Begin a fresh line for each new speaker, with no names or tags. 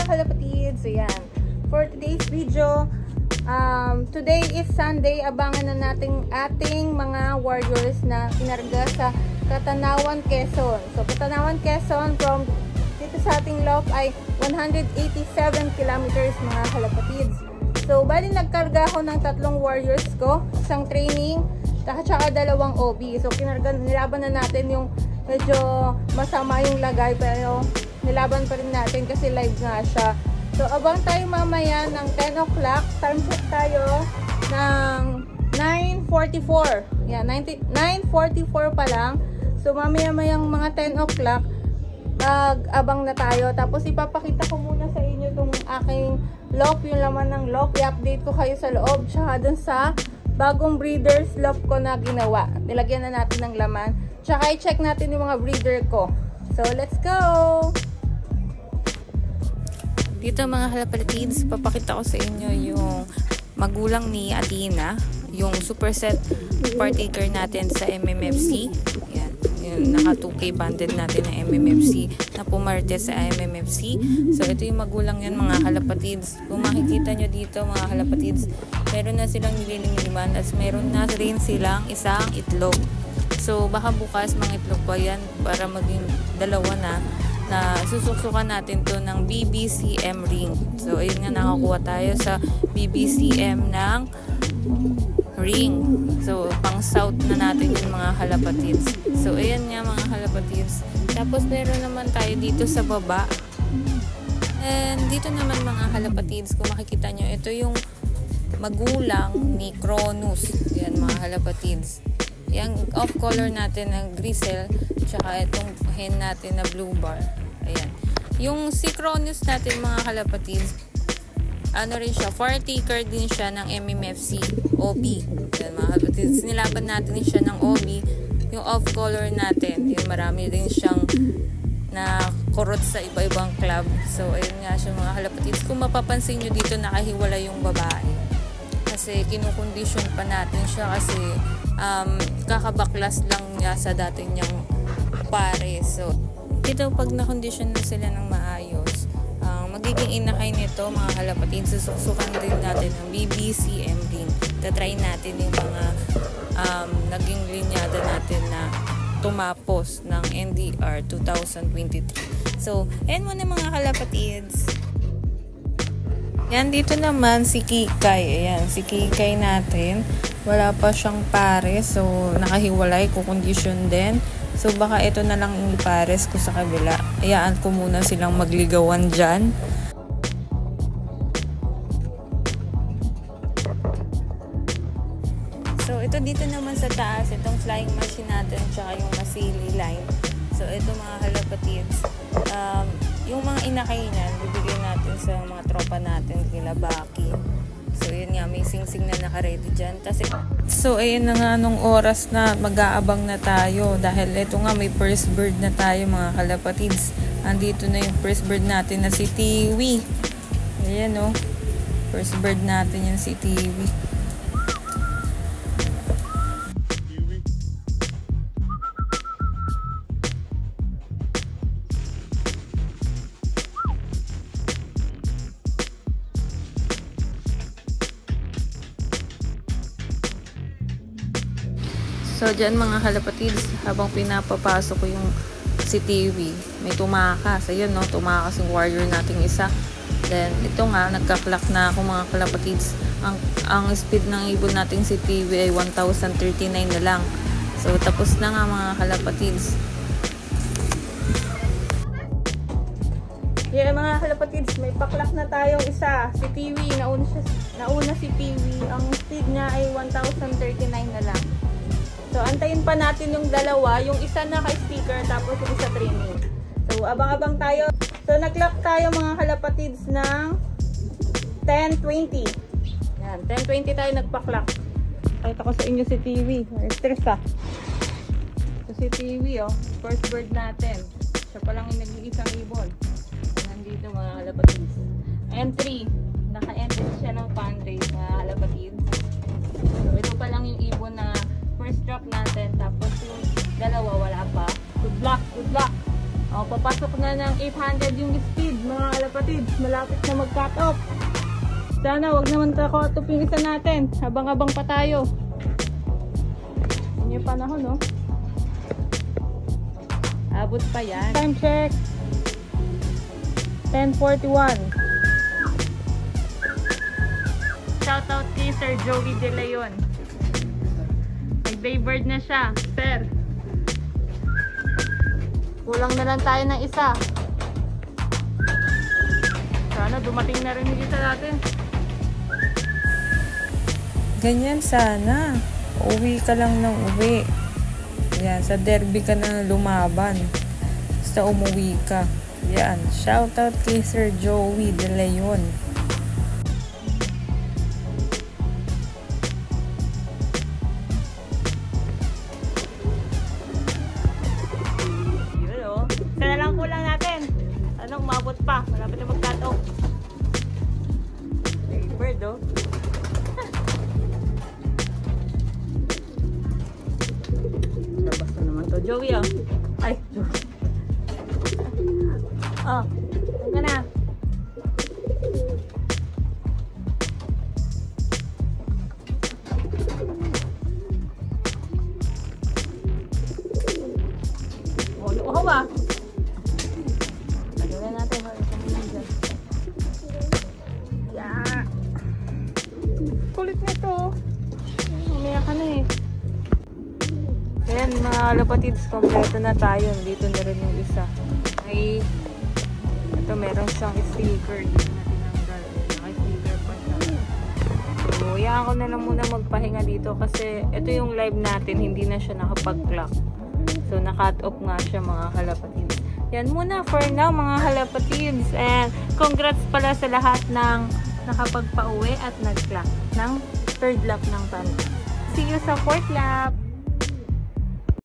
mga kalapatids. So yan, for today's video, today is Sunday. Abangan na natin ating mga warriors na kinarga sa Catanawan, Quezon. So Catanawan, Quezon, from dito sa ating loft ay 187 kilometers mga kalapatids. So bali nagkarga ako ng 3 warriors ko, isang training, tsaka 2 OB. So nilaban na natin yung medyo masama yung lagay, pero nilaban pa rin natin kasi live nga siya. So abang tayo mamaya ng 10 o'clock, time check tayo ng 9:44. Yeah, 9:44 pa lang. So mamaya-mayang mga 10 o'clock mag-abang na tayo. Tapos ipapakita ko muna sa inyo itong aking loft, yung laman ng loft. I-update ko kayo sa loob, tsaka dun sa bagong breeders loft ko na ginawa. Nilagyan na natin ng laman. Tsaka i-check natin yung mga breeder ko. So let's go!
Dito mga kalapatids, papakita ko sa inyo yung magulang ni Athena, yung superset partaker natin sa MMFC. Yan, yung naka 2K banded natin na MMFC na pumarte sa MMFC. So ito yung magulang yan mga kalapatids. Kung makikita nyo dito mga kalapatids, meron na silang nililingiliman at meron na rin silang isang itlog. So baka bukas mga itlog pa yan para maging 2 na susuksukan natin to ng BBCM ring. So ayun nga, nakakuha tayo sa BBCM ng ring. So pang south na natin yung mga kalapatids. So ayan nga mga kalapatids. Tapos meron naman tayo dito sa baba. And dito naman mga kalapatids, kung makikita nyo, ito yung magulang ni Cronus. Yan mga kalapatids. Yung off color natin na grisel, tsaka itong hen natin na blue bar. Ayan. Yung si Cronus natin mga kalapatids, ano rin siya, partaker din siya ng MMFC OB. Ayan mga kalapatids, nilaban natin siya ng OB. Yung off color natin, yung marami din siyang na kurot sa iba-ibang club. So ayun nga siya mga kalapatids. Kung mapapansin nyo dito, nakahiwala yung babae. Kasi kinukondisyon pa natin siya kasi kakabaklas lang niya sa dati niyang pare. So dito pag na-condition na sila ng maayos, magiging inakay nito mga kalapatids, susuksukan din natin ng BBCM ring. Tatry natin yung mga naging linyada natin na tumapos ng NDR 2023. So ayan muna mga kalapatids. Yan, dito naman si Kikay. Ayan, si Kikay natin. Wala pa siyang pares. So, nakahiwalay. Kukondisyon din. So, baka ito na lang yung pares ko sa kabila. Ayaan ko muna silang magligawan dyan. So, ito dito naman sa taas. Itong flying machine natin. Tsaka yung masili line. So, ito mga kalapatids. Yung mga inakay niyan, bibigyan natin sa mga tropa natin, kila Baki. So, yun nga, may sing-sing na naka-ready dyan. So, ayun na nga nung oras na mag-aabang na tayo. Dahil ito nga, may first bird na tayo mga kalapatids. Andito na yung first bird natin na si Tiwi. Ayan o. First bird natin yan si Tiwi. So, dyan mga kalapatids, habang pinapapasok ko yung si TV, may tumakas. Ayun, no? Tumakas yung warrior nating isa. Then, ito nga, nagka-clock na ako mga kalapatids. Ang speed ng ibon nating si TV ay 1,039 na lang. So, tapos na nga mga kalapatids.
Yeah, mga kalapatids, may pa-clock na tayong isa. Si TV, nauna si TV. Ang speed niya ay 1,039 na lang. So, antayin pa natin yung dalawa. Yung isa naka-sticker, tapos yung isa training. So, abang-abang tayo. So, nag-clock tayo mga kalapatids ng 10:20. Yan, 10:20 tayo nagpa-clock. Pakita ko sa inyo si TV. Stress ah. So, si TV, oh. First bird natin. Siya pa lang yung nag-iisang ibon. Nandito mga kalapatids. Entry. Naka-entry siya ng fundraise mga kalapatids. So, ito pa lang yung ibon na first drop natin, tapos yung dalawa wala pa. Good luck, good luck. O, papasok na ng 800 yung speed, mga kalapatids. Malapit na mag-cut off. Sana wag naman cut off yung isa natin. Habang-abang pa tayo. Yan yung panahon, no?
Abot pa yan.
Time check. 10:41. Shoutout kay Sir Joey De Leon. Nag-daybird na siya. Sir. Kulang na lang tayo ng isa. Sana dumating na rin yung isa natin.
Ganyan sana. Uwi ka lang ng uwi. Yan, sa derby ka na lumaban. Basta umuwi ka. Yan, shoutout kay Sir Joey De Leon.
Sana lang kulang natin. Anong umabot pa? Malapit na mag-cut off. Bird, oh. Labas na naman to. Joey, oh. Ay, Joey. Oh, saan ka na? Oh, luhaw ah. Lagyan natin. Yeah. Kulit nito. Umaya ka na eh. Ayan mga kalapatids, kompleto na tayo. Dito na rin yung isa. Ay, ito meron siyang sticker. Dito na tinanggal. Naka-sticker pa siya. So, hayaan ko na lang muna magpahinga dito kasi ito yung live natin. Hindi na siya nakapag-clock. So, na-cut off nga siya mga kalapatids. Yan muna for now mga kalapatids. And congrats pala sa lahat ng nakapagpa-uwi at nag-clock ng third lap ng time. See you sa fourth lap!